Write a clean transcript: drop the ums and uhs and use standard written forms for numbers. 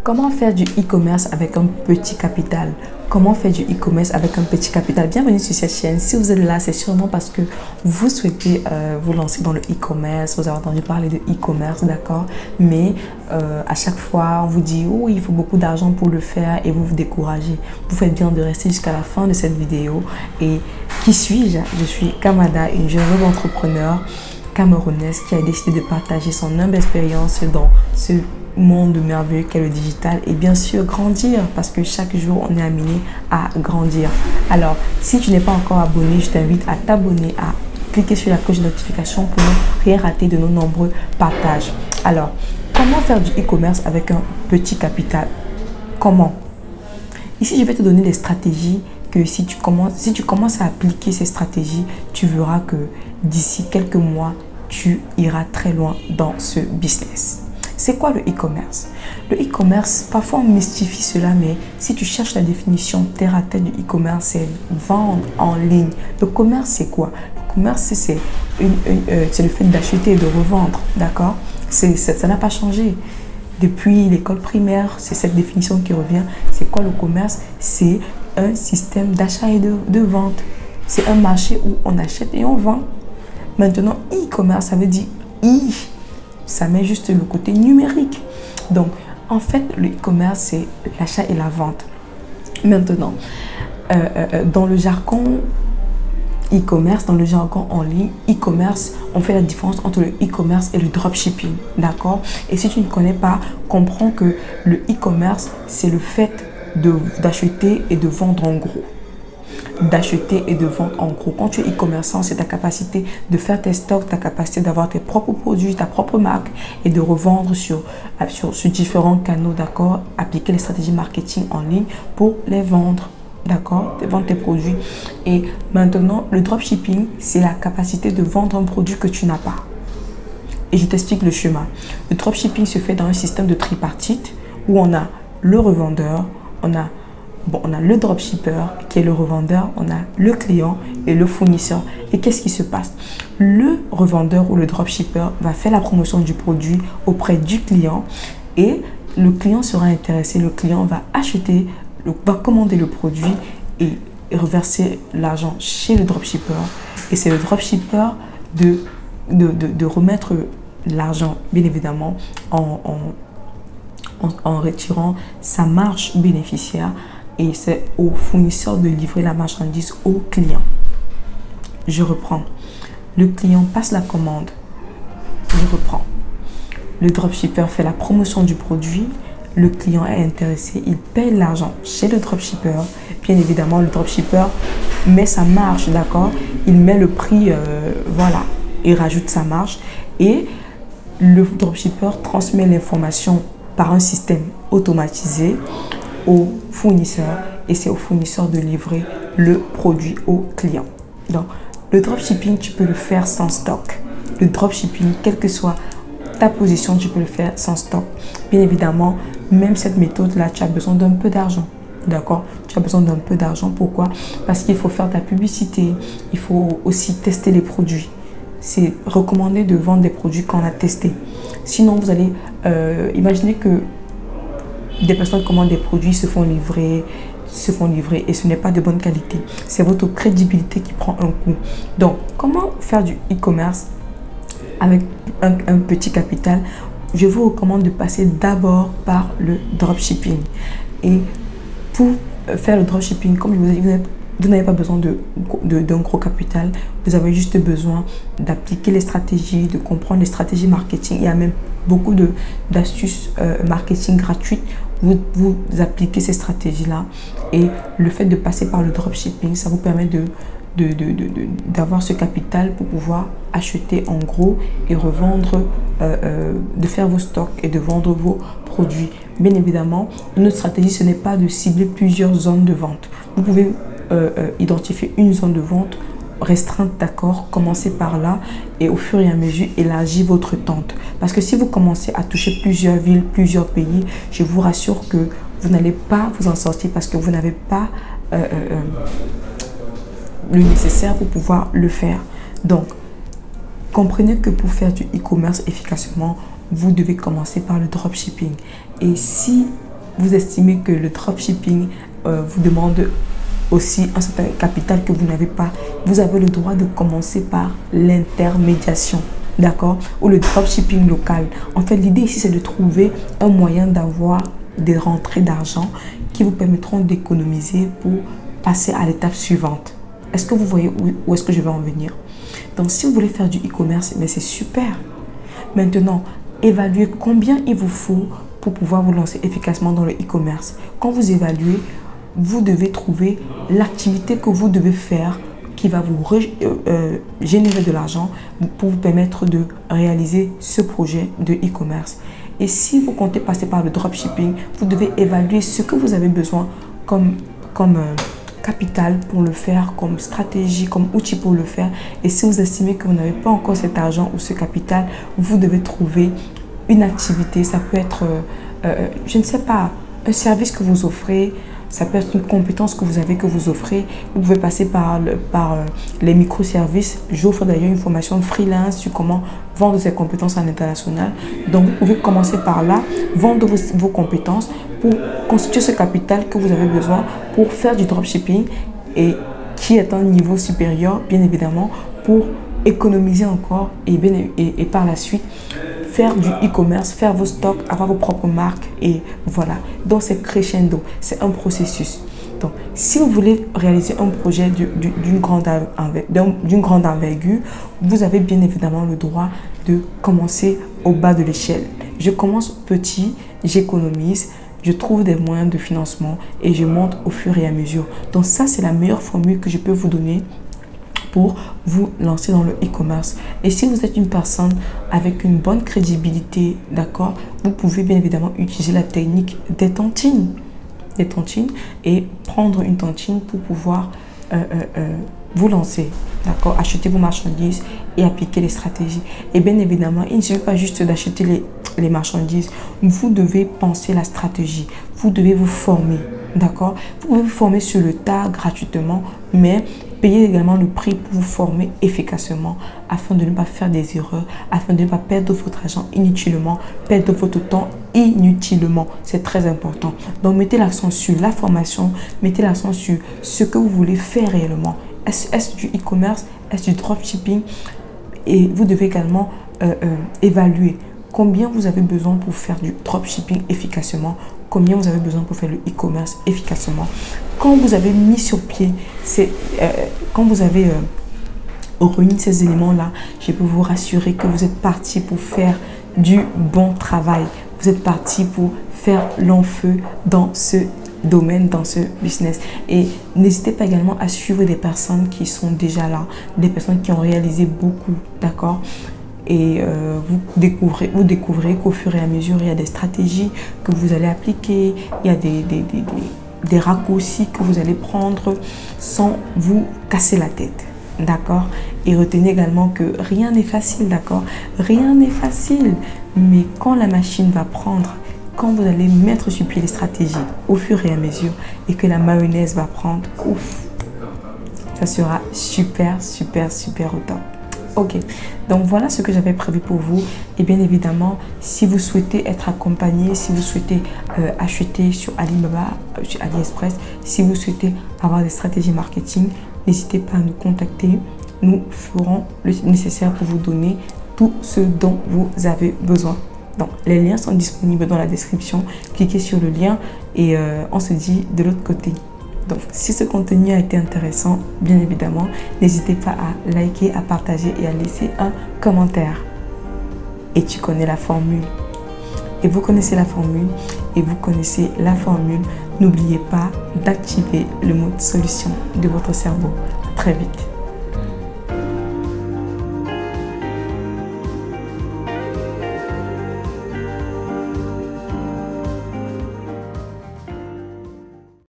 Comment faire du e-commerce avec un petit capital? Comment faire du e-commerce avec un petit capital? Bienvenue sur cette chaîne. Si vous êtes là, c'est sûrement parce que vous souhaitez vous lancer dans le e-commerce. Vous avez entendu parler de e-commerce, d'accord? Mais à chaque fois, on vous dit, oh, il faut beaucoup d'argent pour le faire et vous vous découragez. Vous faites bien de rester jusqu'à la fin de cette vidéo. Et qui suis-je? Je suis Kamada, une jeune entrepreneur camerounaise qui a décidé de partager son humble expérience dans ce monde merveilleux qu'est le digital et bien sûr grandir parce que chaque jour on est amené à grandir. Alors si tu n'es pas encore abonné, je t'invite à t'abonner, à cliquer sur la cloche de notification pour ne rien rater de nos nombreux partages. Alors comment faire du e-commerce avec un petit capital? Comment? Ici je vais te donner des stratégies que si tu commences à appliquer ces stratégies, tu verras que d'ici quelques mois tu iras très loin dans ce business. C'est quoi le e-commerce? Le e-commerce, parfois on mystifie cela, mais si tu cherches la définition terre à terre du e-commerce, c'est vendre en ligne. Le commerce, c'est quoi? Le commerce, c'est le fait d'acheter et de revendre, d'accord? Ça n'a pas changé. Depuis l'école primaire, c'est cette définition qui revient. C'est quoi le commerce? C'est un système d'achat et de vente. C'est un marché où on achète et on vend. Maintenant, e-commerce, ça veut dire ça met juste le côté numérique. Donc, en fait, le e-commerce, c'est l'achat et la vente. Maintenant, dans le jargon e-commerce, dans le jargon en ligne, e-commerce, on fait la différence entre le e-commerce et le dropshipping, d'accord? Et si tu ne connais pas, comprends que le e-commerce, c'est le fait d'acheter et de vendre en gros. D'acheter et de vendre en gros. Quand tu es e-commerçant, c'est ta capacité de faire tes stocks, ta capacité d'avoir tes propres produits, ta propre marque et de revendre sur différents canaux, d'accord? Appliquer les stratégies marketing en ligne pour les vendre, d'accord? De vendre tes produits. Et maintenant, le dropshipping, c'est la capacité de vendre un produit que tu n'as pas. Et je t'explique le chemin. Le dropshipping se fait dans un système de tripartite où on a le revendeur, on a le dropshipper qui est le revendeur, on a le client et le fournisseur. Et qu'est-ce qui se passe? Le revendeur ou le dropshipper va faire la promotion du produit auprès du client et le client sera intéressé. Le client va acheter, va commander le produit et reverser l'argent chez le dropshipper. Et c'est le dropshipper de remettre l'argent, bien évidemment, en retirant sa marge bénéficiaire. Et c'est au fournisseur de livrer la marchandise au client. Je reprends. Le client passe la commande. Je reprends. Le dropshipper fait la promotion du produit. Le client est intéressé. Il paye l'argent chez le dropshipper. Bien évidemment, le dropshipper met sa marge, d'accord? Il met le prix, voilà. Il rajoute sa marge. Et le dropshipper transmet l'information par un système automatisé au fournisseur et c'est au fournisseur de livrer le produit au client. Donc, le dropshipping, tu peux le faire sans stock. Le dropshipping, quelle que soit ta position, tu peux le faire sans stock. Bien évidemment, même cette méthode-là, tu as besoin d'un peu d'argent. D'accord? Tu as besoin d'un peu d'argent. Pourquoi? Parce qu'il faut faire ta publicité. Il faut aussi tester les produits. C'est recommandé de vendre des produits qu'on a testés. Sinon, vous allez imaginer que des personnes commandent des produits, se font livrer et ce n'est pas de bonne qualité. C'est votre crédibilité qui prend un coup. Donc, comment faire du e-commerce avec un petit capital? Je vous recommande de passer d'abord par le dropshipping. Et pour faire le dropshipping, comme je vous ai dit, vous n'avez pas besoin d'un gros capital. Vous avez juste besoin d'appliquer les stratégies, de comprendre les stratégies marketing. Il y a même beaucoup d'astuces marketing gratuites. Vous appliquez ces stratégies-là et le fait de passer par le dropshipping, ça vous permet d'avoir ce capital pour pouvoir acheter en gros et revendre, de faire vos stocks et de vendre vos produits. Bien évidemment, une autre stratégie, ce n'est pas de cibler plusieurs zones de vente. Vous pouvez identifier une zone de vente restreinte, d'accord, commencez par là et au fur et à mesure élargir votre tente, parce que si vous commencez à toucher plusieurs villes, plusieurs pays, je vous rassure que vous n'allez pas vous en sortir parce que vous n'avez pas le nécessaire pour pouvoir le faire. Donc comprenez que pour faire du e-commerce efficacement, vous devez commencer par le dropshipping. Et si vous estimez que le dropshipping vous demande aussi un certain capital que vous n'avez pas, vous avez le droit de commencer par l'intermédiation, d'accord, ou le dropshipping local. En fait, l'idée ici, c'est de trouver un moyen d'avoir des rentrées d'argent qui vous permettront d'économiser pour passer à l'étape suivante. Est-ce que vous voyez où est-ce que je vais en venir? Donc, si vous voulez faire du e-commerce, mais c'est super. Maintenant, évaluez combien il vous faut pour pouvoir vous lancer efficacement dans le e-commerce. Quand vous évaluez, vous devez trouver l'activité que vous devez faire qui va vous générer de l'argent pour vous permettre de réaliser ce projet de e-commerce. Et si vous comptez passer par le dropshipping, vous devez évaluer ce que vous avez besoin comme capital pour le faire, comme stratégie, comme outil pour le faire. Et si vous estimez que vous n'avez pas encore cet argent ou ce capital, vous devez trouver une activité. Ça peut être, je ne sais pas, un service que vous offrez. Ça peut être une compétence que vous avez, que vous offrez. Vous pouvez passer par les microservices. J'offre d'ailleurs une formation freelance sur comment vendre ses compétences à l'international. Donc, vous pouvez commencer par là, vendre vos compétences pour constituer ce capital que vous avez besoin pour faire du dropshipping et qui est un niveau supérieur, bien évidemment, pour économiser encore et par la suite faire du e-commerce, faire vos stocks, avoir vos propres marques et voilà. Donc c'est crescendo, c'est un processus. Donc si vous voulez réaliser un projet d'une grande envergure, vous avez bien évidemment le droit de commencer au bas de l'échelle. Je commence petit, j'économise, je trouve des moyens de financement et je monte au fur et à mesure. Donc ça, c'est la meilleure formule que je peux vous donner pour vous lancer dans le e-commerce. Et si vous êtes une personne avec une bonne crédibilité, d'accord, vous pouvez bien évidemment utiliser la technique des tontines. Et prendre une tontine pour pouvoir vous lancer, d'accord, acheter vos marchandises et appliquer les stratégies. Et bien évidemment, il ne suffit pas juste d'acheter les marchandises, vous devez penser la stratégie, vous devez vous former, d'accord. Vous pouvez vous former sur le tas gratuitement, mais payez également le prix pour vous former efficacement afin de ne pas faire des erreurs, afin de ne pas perdre votre argent inutilement, perdre votre temps inutilement. C'est très important. Donc, mettez l'accent sur la formation, mettez l'accent sur ce que vous voulez faire réellement. Est-ce du e-commerce, est-ce du dropshipping? Et vous devez également évaluer combien vous avez besoin pour faire du dropshipping efficacement, combien vous avez besoin pour faire le e-commerce efficacement. Quand vous avez mis sur pied, quand vous avez réuni ces éléments-là, je peux vous rassurer que vous êtes parti pour faire du bon travail. Vous êtes parti pour faire long feu dans ce domaine, dans ce business. Et n'hésitez pas également à suivre des personnes qui sont déjà là, des personnes qui ont réalisé beaucoup, d'accord? Et vous découvrez qu'au fur et à mesure, il y a des stratégies que vous allez appliquer, il y a des raccourcis que vous allez prendre sans vous casser la tête, d'accord? Et retenez également que rien n'est facile, d'accord? Rien n'est facile, mais quand la machine va prendre, quand vous allez mettre sur pied les stratégies au fur et à mesure et que la mayonnaise va prendre, ouf, ça sera super, super, super au top. Ok, donc voilà ce que j'avais prévu pour vous. Et bien évidemment, si vous souhaitez être accompagné, si vous souhaitez acheter sur Alibaba, sur AliExpress, si vous souhaitez avoir des stratégies marketing, n'hésitez pas à nous contacter. Nous ferons le nécessaire pour vous donner tout ce dont vous avez besoin. Donc, les liens sont disponibles dans la description. Cliquez sur le lien et on se dit de l'autre côté. Donc, si ce contenu a été intéressant, bien évidemment, n'hésitez pas à liker, à partager et à laisser un commentaire. Et tu connais la formule. Et vous connaissez la formule. Et vous connaissez la formule. N'oubliez pas d'activer le mode solution de votre cerveau. À très vite.